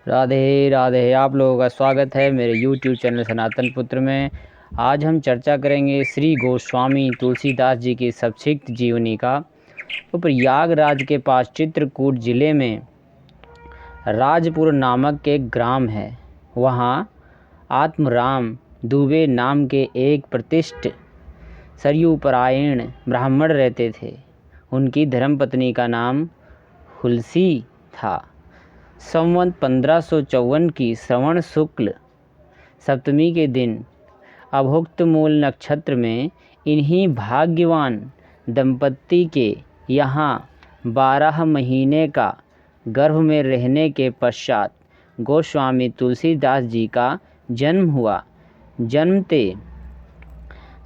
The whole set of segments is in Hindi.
राधे राधे। आप लोगों का स्वागत है मेरे YouTube चैनल सनातन पुत्र में। आज हम चर्चा करेंगे श्री गोस्वामी तुलसीदास जी की संक्षिप्त जीवनी का। तो प्रयागराज के पास चित्रकूट जिले में राजपुर नामक एक ग्राम है। वहाँ आत्मराम दुबे नाम के एक प्रतिष्ठित सरयूपरायण ब्राह्मण रहते थे। उनकी धर्मपत्नी का नाम हुलसी था। संवत 1554 की श्रवण शुक्ल सप्तमी के दिन अभुक्त मूल नक्षत्र में इन्हीं भाग्यवान दंपत्ति के यहाँ 12 महीने का गर्भ में रहने के पश्चात गोस्वामी तुलसीदास जी का जन्म हुआ। जन्मते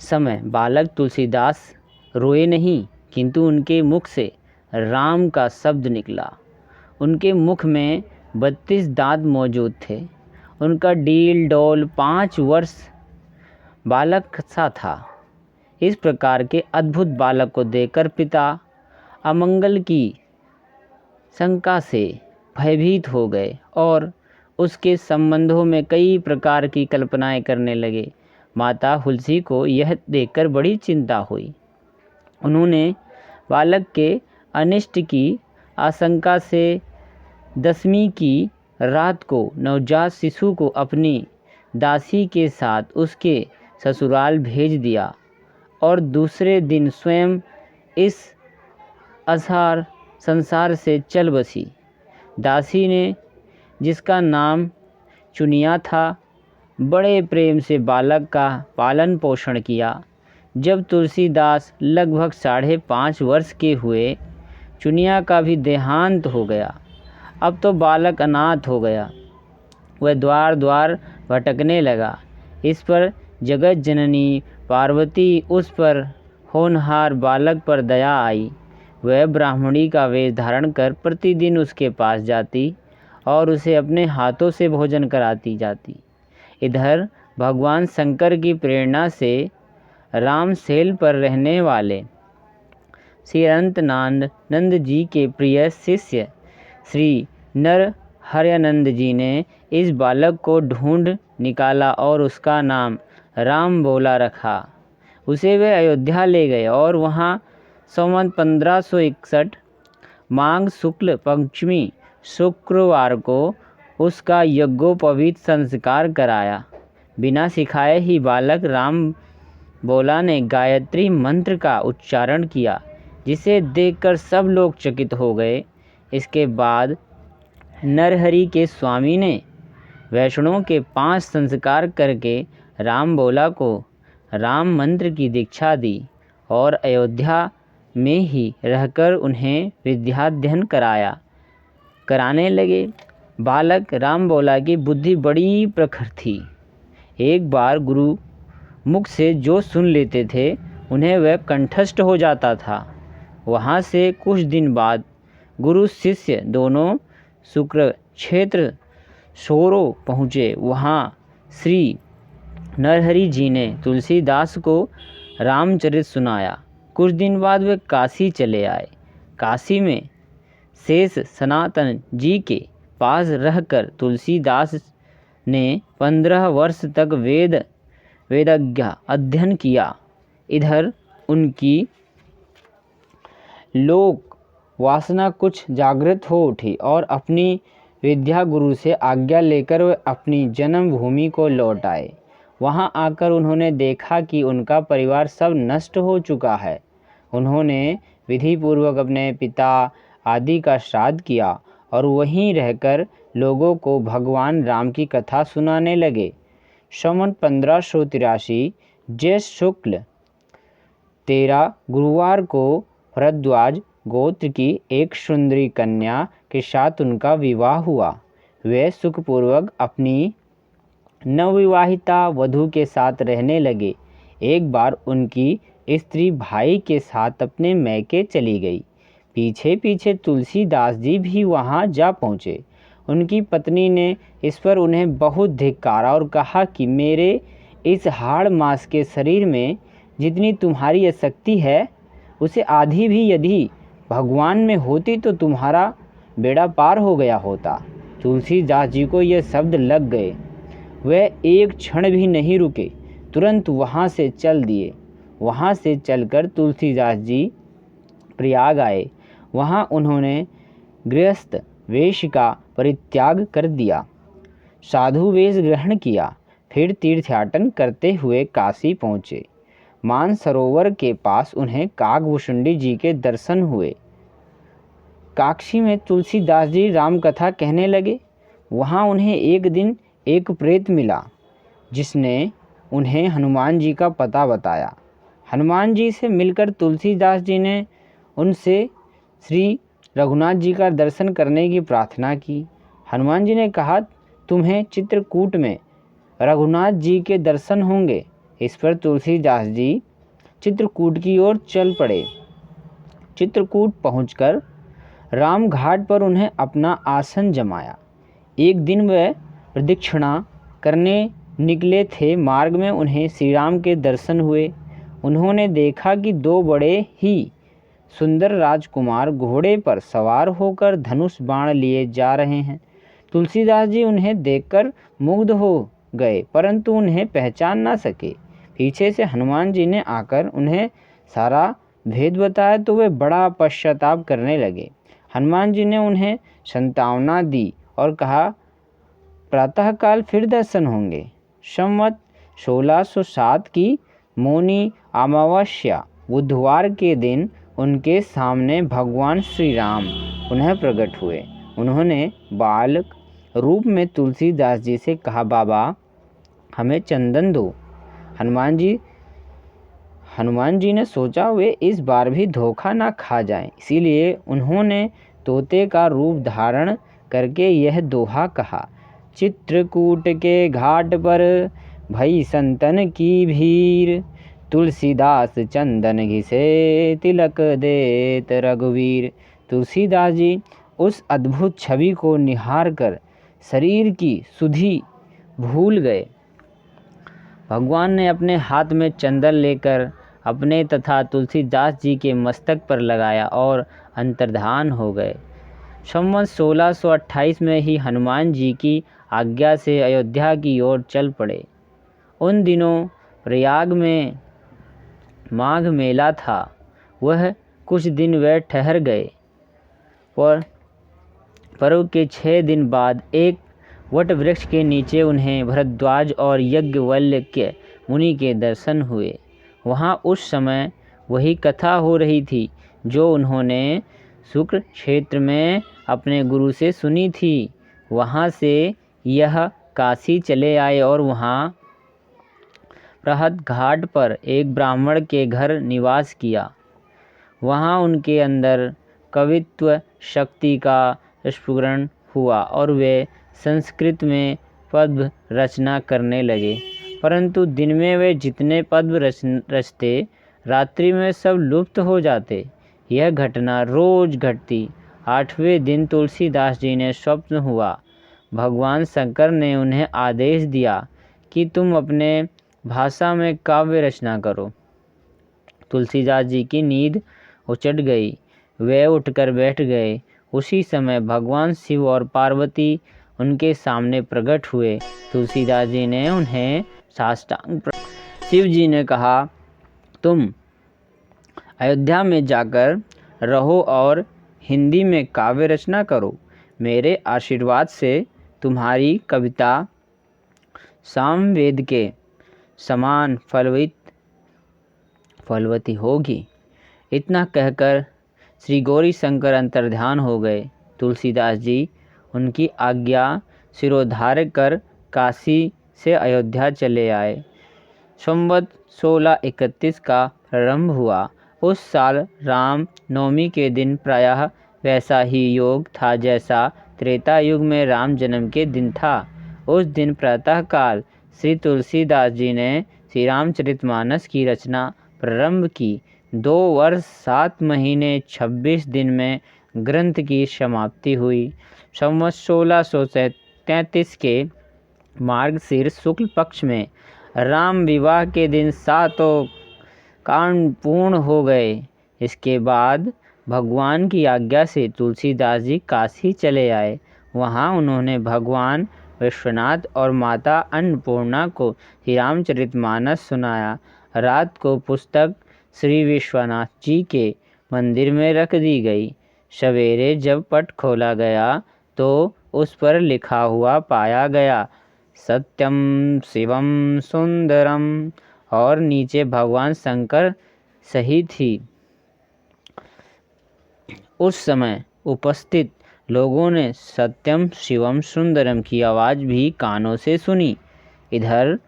समय बालक तुलसीदास रोए नहीं, किंतु उनके मुख से राम का शब्द निकला। उनके मुख में 32 दांत मौजूद थे। उनका डील डोल 5 वर्ष बालक सा था। इस प्रकार के अद्भुत बालक को देखकर पिता अमंगल की शंका से भयभीत हो गए और उसके संबंधों में कई प्रकार की कल्पनाएं करने लगे। माता हुलसी को यह देखकर बड़ी चिंता हुई। उन्होंने बालक के अनिष्ट की आशंका से 10वीं की रात को नवजात शिशु को अपनी दासी के साथ उसके ससुराल भेज दिया और दूसरे दिन स्वयं इस असार संसार से चल बसी। दासी ने, जिसका नाम चुनिया था, बड़े प्रेम से बालक का पालन पोषण किया। जब तुलसीदास लगभग 5.5 वर्ष के हुए, चुनिया का भी देहांत हो गया। अब तो बालक अनाथ हो गया। वह द्वार द्वार भटकने लगा। इस पर जगत जननी पार्वती उस पर होनहार बालक पर दया आई। वह ब्राह्मणी का वेश धारण कर प्रतिदिन उसके पास जाती और उसे अपने हाथों से भोजन कराती जाती। इधर भगवान शंकर की प्रेरणा से रामसेल पर रहने वाले श्री अनंतानंद जी के प्रिय शिष्य श्री नरहरयानंद जी ने इस बालक को ढूंढ निकाला और उसका नाम राम बोला रखा। उसे वे अयोध्या ले गए और वहाँ संवत 1561 माघ शुक्ल पंचमी शुक्रवार को उसका यज्ञोपवीत संस्कार कराया। बिना सिखाए ही बालक राम बोला ने गायत्री मंत्र का उच्चारण किया, जिसे देखकर सब लोग चकित हो गए। इसके बाद नरहरि के स्वामी ने वैष्णवों के 5 संस्कार करके राम बोला को राम मंत्र की दीक्षा दी और अयोध्या में ही रहकर उन्हें विद्याध्ययन कराने लगे। बालक राम बोला की बुद्धि बड़ी प्रखर थी। एक बार गुरु मुख से जो सुन लेते थे उन्हें वह कंठस्थ हो जाता था। वहाँ से कुछ दिन बाद गुरु शिष्य दोनों शुक्र क्षेत्र सोरो पहुँचे। वहाँ श्री नरहरि जी ने तुलसीदास को रामचरित सुनाया। कुछ दिन बाद वे काशी चले आए। काशी में शेष सनातन जी के पास रहकर तुलसीदास ने 15 वर्ष तक वेदाज्ञ अध्ययन किया। इधर उनकी लोक वासना कुछ जागृत हो उठी और अपनी विद्या गुरु से आज्ञा लेकर वे अपनी जन्मभूमि को लौट आए। वहां आकर उन्होंने देखा कि उनका परिवार सब नष्ट हो चुका है। उन्होंने विधि पूर्वक अपने पिता आदि का श्राद्ध किया और वहीं रहकर लोगों को भगवान राम की कथा सुनाने लगे। संवत 1583 ज्येष्ठ शुक्ल 13 गुरुवार को भरद्वाज गोत्र की एक सुंदरी कन्या के साथ उनका विवाह हुआ। वे सुखपूर्वक अपनी नवविवाहिता वधू के साथ रहने लगे। एक बार उनकी स्त्री भाई के साथ अपने मैके चली गई। पीछे पीछे तुलसीदास जी भी वहां जा पहुँचे। उनकी पत्नी ने इस पर उन्हें बहुत धिक्कारा और कहा कि मेरे इस हाड़ मांस के शरीर में जितनी तुम्हारी शक्ति है, उसे आधी भी यदि भगवान में होती तो तुम्हारा बेड़ा पार हो गया होता। तुलसीदास जी को यह शब्द लग गए। वह एक क्षण भी नहीं रुके, तुरंत वहाँ से चल दिए। वहाँ से चलकर तुलसीदास जी प्रयाग आए। वहाँ उन्होंने गृहस्थ वेश का परित्याग कर दिया, साधु वेश ग्रहण किया। फिर तीर्थयाटन करते हुए काशी पहुँचे। मानसरोवर के पास उन्हें काकभूषुंडी जी के दर्शन हुए। काशी में तुलसीदास जी रामकथा कहने लगे। वहाँ उन्हें एक दिन एक प्रेत मिला, जिसने उन्हें हनुमान जी का पता बताया। हनुमान जी से मिलकर तुलसीदास जी ने उनसे श्री रघुनाथ जी का दर्शन करने की प्रार्थना की। हनुमान जी ने कहा, तुम्हें चित्रकूट में रघुनाथ जी के दर्शन होंगे। इस पर तुलसीदास जी चित्रकूट की ओर चल पड़े। चित्रकूट पहुंचकर राम घाट पर उन्हें अपना आसन जमाया। एक दिन वह प्रदक्षिणा करने निकले थे। मार्ग में उन्हें श्री राम के दर्शन हुए। उन्होंने देखा कि दो बड़े ही सुंदर राजकुमार घोड़े पर सवार होकर धनुष बाण लिए जा रहे हैं। तुलसीदास जी उन्हें देखकर मुग्ध हो गए, परंतु उन्हें पहचान ना सके। पीछे से हनुमान जी ने आकर उन्हें सारा भेद बताया तो वे बड़ा पश्चाताप करने लगे। हनुमान जी ने उन्हें सांत्वना दी और कहा, प्रातःकाल फिर दर्शन होंगे। संवत 1607 की मौनी अमावस्या बुधवार के दिन उनके सामने भगवान श्री राम पुनः प्रकट हुए। उन्होंने बालक रूप में तुलसीदास जी से कहा, बाबा हमें चंदन दो। हनुमान जी ने सोचा वे इस बार भी धोखा ना खा जाएं, इसीलिए उन्होंने तोते का रूप धारण करके यह दोहा कहा, चित्रकूट के घाट पर भई संतन की भीड़, तुलसीदास चंदन घिसे तिलक देत रघुवीर। तुलसीदास जी उस अद्भुत छवि को निहार कर शरीर की सुधि भूल गए। भगवान ने अपने हाथ में चंदन लेकर अपने तथा तुलसीदास जी के मस्तक पर लगाया और अंतर्धान हो गए। संवत 1628 में ही हनुमान जी की आज्ञा से अयोध्या की ओर चल पड़े। उन दिनों प्रयाग में माघ मेला था। वह कुछ दिन वे ठहर गए। पर्व के 6 दिन बाद एक वट वृक्ष के नीचे उन्हें भरद्वाज और यज्ञवल्क्य मुनि के दर्शन हुए। वहाँ उस समय वही कथा हो रही थी जो उन्होंने शुक्र क्षेत्र में अपने गुरु से सुनी थी। वहाँ से यह काशी चले आए और वहाँ प्रहद घाट पर एक ब्राह्मण के घर निवास किया। वहाँ उनके अंदर कवित्व शक्ति का स्फुरण हुआ और वे संस्कृत में पद्य रचना करने लगे, परंतु दिन में वे जितने पद्य रचते, रात्रि में सब लुप्त हो जाते। यह घटना रोज घटती। 8वें दिन तुलसीदास जी ने स्वप्न हुआ। भगवान शंकर ने उन्हें आदेश दिया कि तुम अपने भाषा में काव्य रचना करो। तुलसीदास जी की नींद उचट गई। वे उठकर बैठ गए। उसी समय भगवान शिव और पार्वती उनके सामने प्रकट हुए। तुलसीदास जी ने उन्हें साष्टांग। शिव जी ने कहा, तुम अयोध्या में जाकर रहो और हिंदी में काव्य रचना करो। मेरे आशीर्वाद से तुम्हारी कविता सामवेद के समान फलवती होगी। इतना कहकर श्री गौरी शंकर अंतर्ध्यान हो गए। तुलसीदास जी उनकी आज्ञा शिरोधार्य कर काशी से अयोध्या चले आए। संवत 1631 का प्रारंभ हुआ। उस साल राम नवमी के दिन प्रायः वैसा ही योग था जैसा त्रेता युग में राम जन्म के दिन था। उस दिन प्रातःकाल श्री तुलसीदास जी ने श्री रामचरितमानस की रचना प्रारंभ की। 2 वर्ष 7 महीने 26 दिन में ग्रंथ की समाप्ति हुई। संवत 1633 के मार्गशीर्ष शुक्ल पक्ष में राम विवाह के दिन 7 कांड पूर्ण हो गए। इसके बाद भगवान की आज्ञा से तुलसीदास जी काशी चले आए। वहाँ उन्होंने भगवान विश्वनाथ और माता अन्नपूर्णा को श्री रामचरितमानस सुनाया। रात को पुस्तक श्री विश्वनाथ जी के मंदिर में रख दी गई। सवेरे जब पट खोला गया तो उस पर लिखा हुआ पाया गया, सत्यम शिवम सुंदरम, और नीचे भगवान शंकर सही थी। उस समय उपस्थित लोगों ने सत्यम शिवम सुंदरम की आवाज़ भी कानों से सुनी। इधर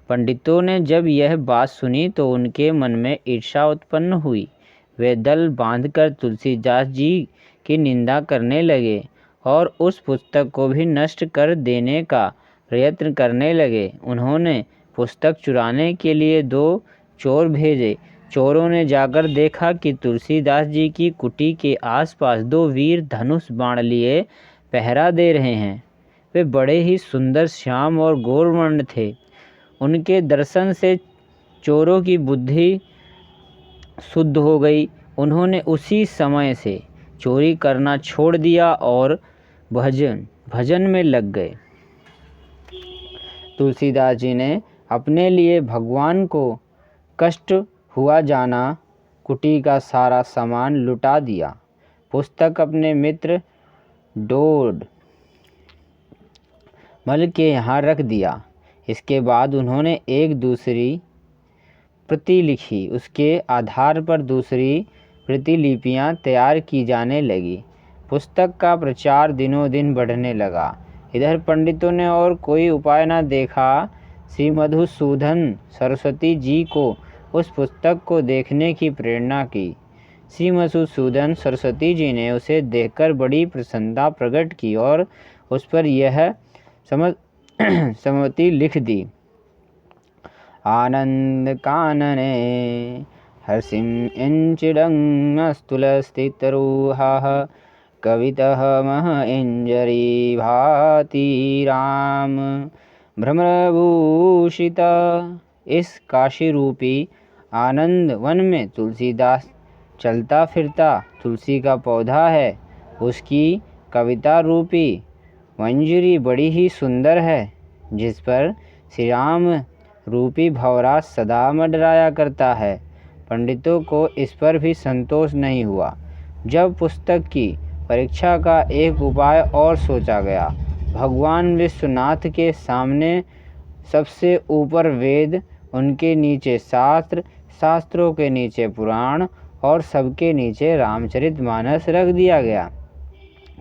पंडितों ने जब यह बात सुनी तो उनके मन में ईर्ष्या उत्पन्न हुई। वे दल बांधकर तुलसीदास जी की निंदा करने लगे और उस पुस्तक को भी नष्ट कर देने का प्रयत्न करने लगे। उन्होंने पुस्तक चुराने के लिए 2 चोर भेजे। चोरों ने जाकर देखा कि तुलसीदास जी की कुटी के आसपास 2 वीर धनुष बाण लिए पहरा दे रहे हैं। वे बड़े ही सुंदर श्याम और गौरवर्ण थे। उनके दर्शन से चोरों की बुद्धि शुद्ध हो गई। उन्होंने उसी समय से चोरी करना छोड़ दिया और भजन में लग गए। तुलसीदास जी ने अपने लिए भगवान को कष्ट हुआ जाना कुटी का सारा सामान लुटा दिया। पुस्तक अपने मित्र डोड मल के यहाँ रख दिया। इसके बाद उन्होंने एक दूसरी प्रति लिखी। उसके आधार पर दूसरी प्रतिलिपियाँ तैयार की जाने लगी। पुस्तक का प्रचार दिनों दिन बढ़ने लगा। इधर पंडितों ने और कोई उपाय न देखा। श्री मधुसूदन सरस्वती जी को उस पुस्तक को देखने की प्रेरणा की। श्री मधुसूदन सरस्वती जी ने उसे देखकर बड़ी प्रसन्नता प्रकट की और उस पर यह सम्मति लिख दी, आनंद कानने हर्षिम इंचिडंगस्तुलस्थितरूहाः कवितः मह इंजरी भाति राम भ्रमरभूषित। इस काशी रूपी आनंद वन में तुलसीदास चलता फिरता तुलसी का पौधा है। उसकी कविता रूपी मंजरी बड़ी ही सुंदर है, जिस पर श्री राम रूपी भवरा सदा मंडराया करता है। पंडितों को इस पर भी संतोष नहीं हुआ। जब पुस्तक की परीक्षा का एक उपाय और सोचा गया। भगवान विश्वनाथ के सामने सबसे ऊपर वेद, उनके नीचे शास्त्र, शास्त्रों के नीचे पुराण और सबके नीचे रामचरितमानस रख दिया गया।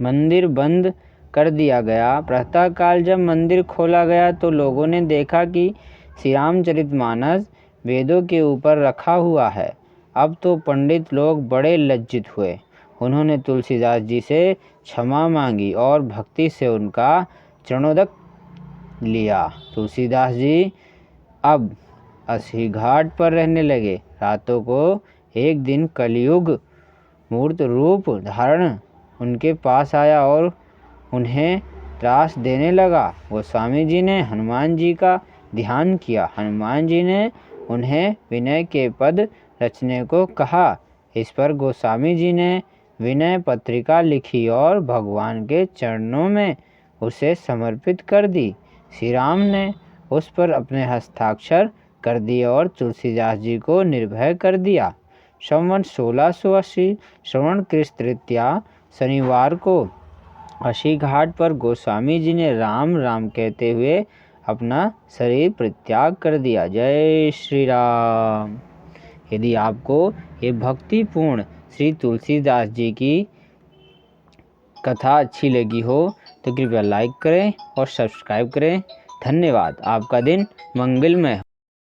मंदिर बंद कर दिया गया। प्रातःकाल जब मंदिर खोला गया तो लोगों ने देखा कि श्री रामचरितमानस वेदों के ऊपर रखा हुआ है। अब तो पंडित लोग बड़े लज्जित हुए। उन्होंने तुलसीदास जी से क्षमा मांगी और भक्ति से उनका चरणोदक लिया। तुलसीदास जी अब अस्सी घाट पर रहने लगे। रातों को एक दिन कलयुग मूर्त रूप धारण उनके पास आया और उन्हें त्रास देने लगा। गोस्वामी जी ने हनुमान जी का ध्यान किया। हनुमान जी ने उन्हें विनय के पद रचने को कहा। इस पर गोस्वामी जी ने विनय पत्रिका लिखी और भगवान के चरणों में उसे समर्पित कर दी। श्री राम ने उस पर अपने हस्ताक्षर कर दिए और तुलसीदास जी को निर्भय कर दिया। संवत 1680 श्रवण कृष्ण तृतीया शनिवार को अस्सी घाट पर गोस्वामी जी ने राम राम कहते हुए अपना शरीर परित्याग कर दिया। जय श्री राम। यदि आपको ये भक्तिपूर्ण श्री तुलसीदास जी की कथा अच्छी लगी हो तो कृपया लाइक करें और सब्सक्राइब करें। धन्यवाद। आपका दिन मंगलमय हो।